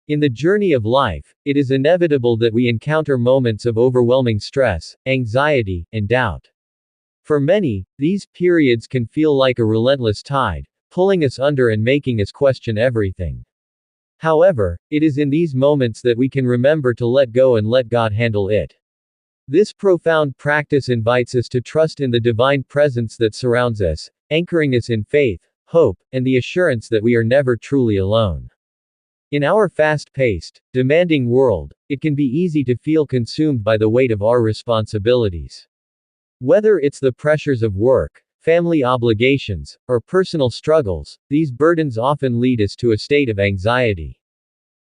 In the journey of life, it is inevitable that we encounter moments of overwhelming stress, anxiety, and doubt. For many, these periods can feel like a relentless tide, pulling us under and making us question everything. However, it is in these moments that we can remember to let go and let God handle it. This profound practice invites us to trust in the divine presence that surrounds us, anchoring us in faith, hope, and the assurance that we are never truly alone. In our fast-paced, demanding world, it can be easy to feel consumed by the weight of our responsibilities. Whether it's the pressures of work, family obligations, or personal struggles, these burdens often lead us to a state of anxiety.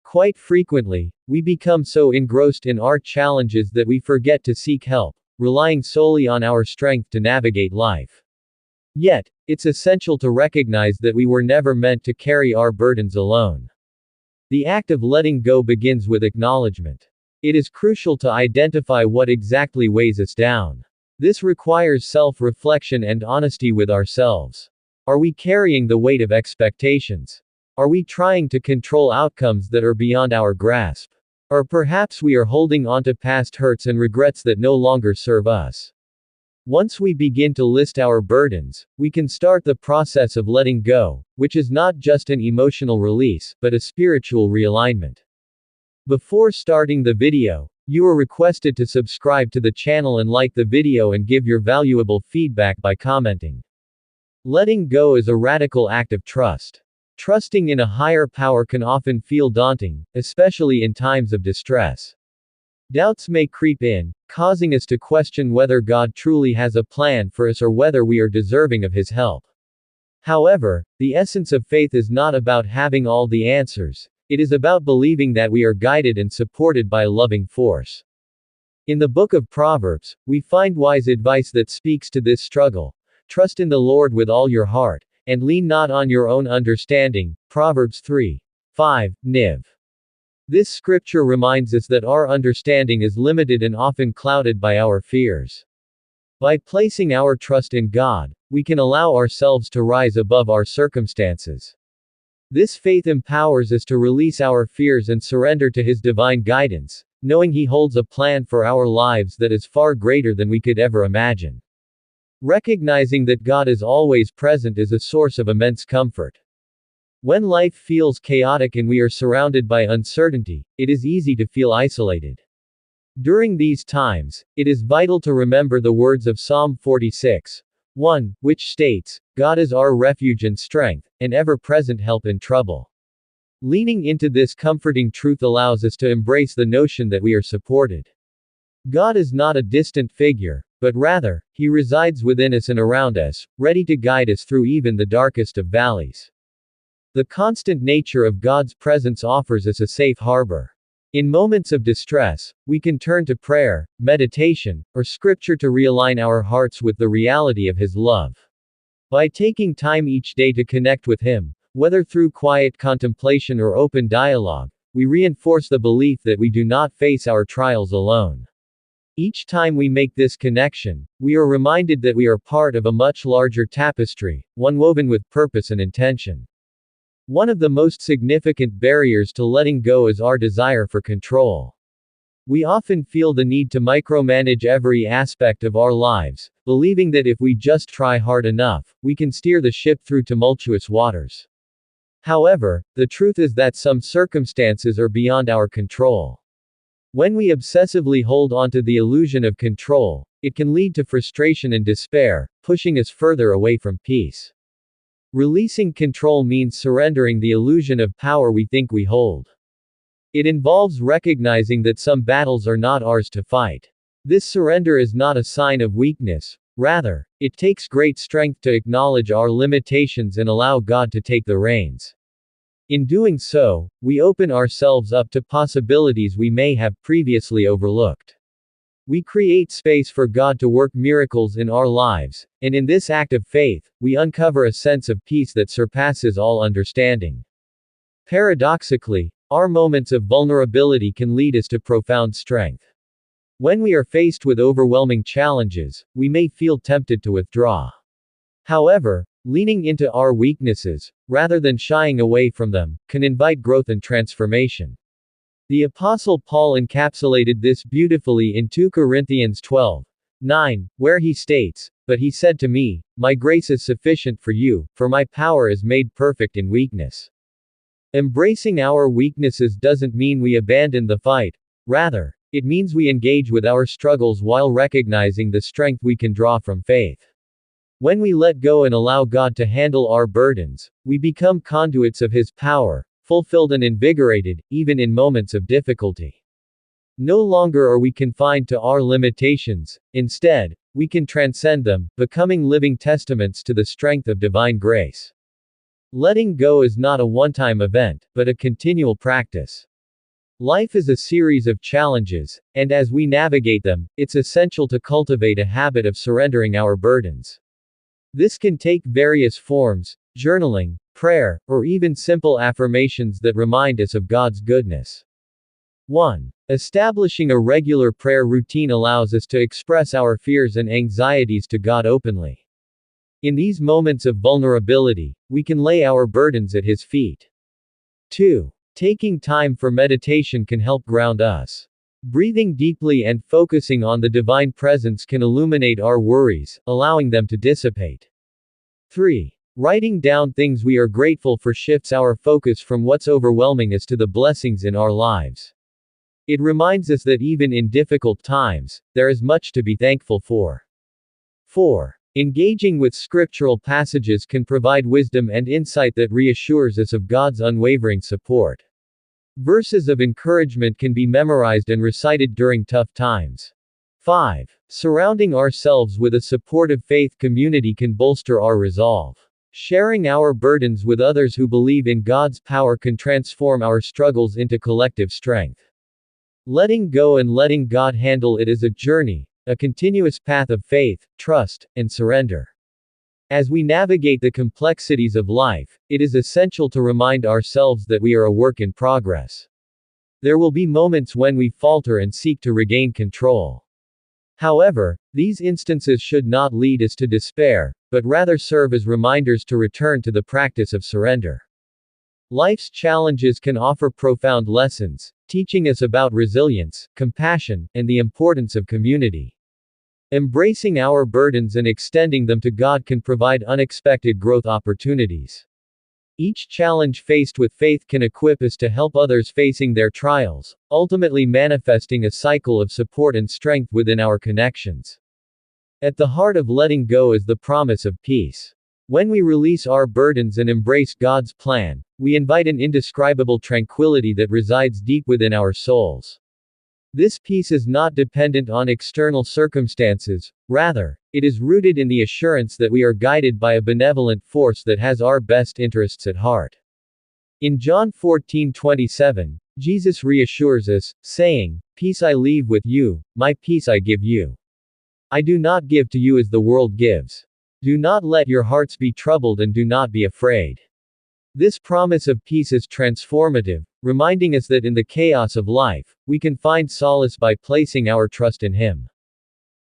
Quite frequently, we become so engrossed in our challenges that we forget to seek help, relying solely on our strength to navigate life. Yet, it's essential to recognize that we were never meant to carry our burdens alone. The act of letting go begins with acknowledgement. It is crucial to identify what exactly weighs us down. This requires self-reflection and honesty with ourselves. Are we carrying the weight of expectations? Are we trying to control outcomes that are beyond our grasp? Or perhaps we are holding onto past hurts and regrets that no longer serve us. Once we begin to list our burdens, we can start the process of letting go, which is not just an emotional release, but a spiritual realignment. Before starting the video, you are requested to subscribe to the channel and like the video and give your valuable feedback by commenting. Letting go is a radical act of trust. Trusting in a higher power can often feel daunting, especially in times of distress. Doubts may creep in, causing us to question whether God truly has a plan for us or whether we are deserving of His help. However, the essence of faith is not about having all the answers, it is about believing that we are guided and supported by a loving force. In the book of Proverbs, we find wise advice that speaks to this struggle. Trust in the Lord with all your heart, and lean not on your own understanding. Proverbs 3:5, NIV. This scripture reminds us that our understanding is limited and often clouded by our fears. By placing our trust in God, we can allow ourselves to rise above our circumstances. This faith empowers us to release our fears and surrender to His divine guidance, knowing He holds a plan for our lives that is far greater than we could ever imagine. Recognizing that God is always present is a source of immense comfort. When life feels chaotic and we are surrounded by uncertainty, it is easy to feel isolated. During these times, it is vital to remember the words of Psalm 46:1, which states, "God is our refuge and strength, an ever-present help in trouble." Leaning into this comforting truth allows us to embrace the notion that we are supported. God is not a distant figure, but rather, He resides within us and around us, ready to guide us through even the darkest of valleys. The constant nature of God's presence offers us a safe harbor. In moments of distress, we can turn to prayer, meditation, or scripture to realign our hearts with the reality of His love. By taking time each day to connect with Him, whether through quiet contemplation or open dialogue, we reinforce the belief that we do not face our trials alone. Each time we make this connection, we are reminded that we are part of a much larger tapestry, one woven with purpose and intention. One of the most significant barriers to letting go is our desire for control. We often feel the need to micromanage every aspect of our lives, believing that if we just try hard enough, we can steer the ship through tumultuous waters. However, the truth is that some circumstances are beyond our control. When we obsessively hold onto the illusion of control, it can lead to frustration and despair, pushing us further away from peace. Releasing control means surrendering the illusion of power we think we hold. It involves recognizing that some battles are not ours to fight. This surrender is not a sign of weakness, rather, it takes great strength to acknowledge our limitations and allow God to take the reins. In doing so, we open ourselves up to possibilities we may have previously overlooked. We create space for God to work miracles in our lives, and in this act of faith, we uncover a sense of peace that surpasses all understanding. Paradoxically, our moments of vulnerability can lead us to profound strength. When we are faced with overwhelming challenges, we may feel tempted to withdraw. However, leaning into our weaknesses, rather than shying away from them, can invite growth and transformation. The Apostle Paul encapsulated this beautifully in 2 Corinthians 12:9, where he states, "But he said to me, My grace is sufficient for you, for my power is made perfect in weakness." Embracing our weaknesses doesn't mean we abandon the fight. Rather, it means we engage with our struggles while recognizing the strength we can draw from faith. When we let go and allow God to handle our burdens, we become conduits of His power, fulfilled and invigorated, even in moments of difficulty. No longer are we confined to our limitations. Instead, we can transcend them, becoming living testaments to the strength of divine grace. Letting go is not a one-time event, but a continual practice. Life is a series of challenges, and as we navigate them, it's essential to cultivate a habit of surrendering our burdens. This can take various forms: journaling, prayer, or even simple affirmations that remind us of God's goodness. 1. Establishing a regular prayer routine allows us to express our fears and anxieties to God openly. In these moments of vulnerability, we can lay our burdens at His feet. 2. Taking time for meditation can help ground us. Breathing deeply and focusing on the divine presence can illuminate our worries, allowing them to dissipate. 3. Writing down things we are grateful for shifts our focus from what's overwhelming us to the blessings in our lives. It reminds us that even in difficult times, there is much to be thankful for. 4. Engaging with scriptural passages can provide wisdom and insight that reassures us of God's unwavering support. Verses of encouragement can be memorized and recited during tough times. 5. Surrounding ourselves with a supportive faith community can bolster our resolve. Sharing our burdens with others who believe in God's power can transform our struggles into collective strength. Letting go and letting God handle it is a journey, a continuous path of faith, trust, and surrender. As we navigate the complexities of life, it is essential to remind ourselves that we are a work in progress. There will be moments when we falter and seek to regain control. However, these instances should not lead us to despair, but rather serve as reminders to return to the practice of surrender. Life's challenges can offer profound lessons, teaching us about resilience, compassion, and the importance of community. Embracing our burdens and extending them to God can provide unexpected growth opportunities. Each challenge faced with faith can equip us to help others facing their trials, ultimately manifesting a cycle of support and strength within our connections. At the heart of letting go is the promise of peace. When we release our burdens and embrace God's plan, we invite an indescribable tranquility that resides deep within our souls. This peace is not dependent on external circumstances, rather, it is rooted in the assurance that we are guided by a benevolent force that has our best interests at heart. In John 14:27, Jesus reassures us, saying, "Peace I leave with you, my peace I give you. I do not give to you as the world gives. Do not let your hearts be troubled and do not be afraid." This promise of peace is transformative, reminding us that in the chaos of life, we can find solace by placing our trust in Him.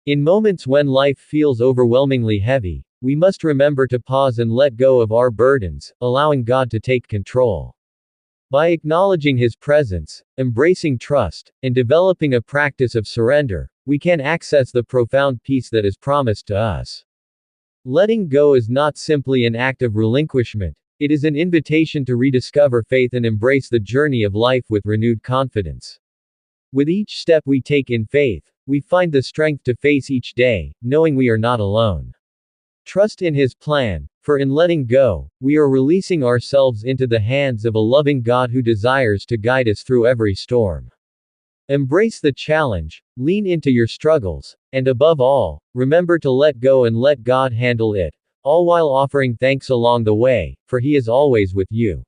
In moments when life feels overwhelmingly heavy, we must remember to pause and let go of our burdens, allowing God to take control. By acknowledging His presence, embracing trust, and developing a practice of surrender, we can access the profound peace that is promised to us. Letting go is not simply an act of relinquishment, it is an invitation to rediscover faith and embrace the journey of life with renewed confidence. With each step we take in faith, we find the strength to face each day, knowing we are not alone. Trust in His plan, for in letting go, we are releasing ourselves into the hands of a loving God who desires to guide us through every storm. Embrace the challenge, lean into your struggles, and above all, remember to let go and let God handle it, all while offering thanks along the way, for He is always with you.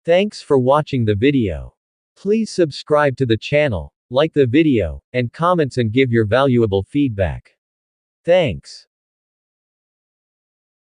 Thanks for watching the video. Please subscribe to the channel, like the video, and comments and give your valuable feedback. Thanks.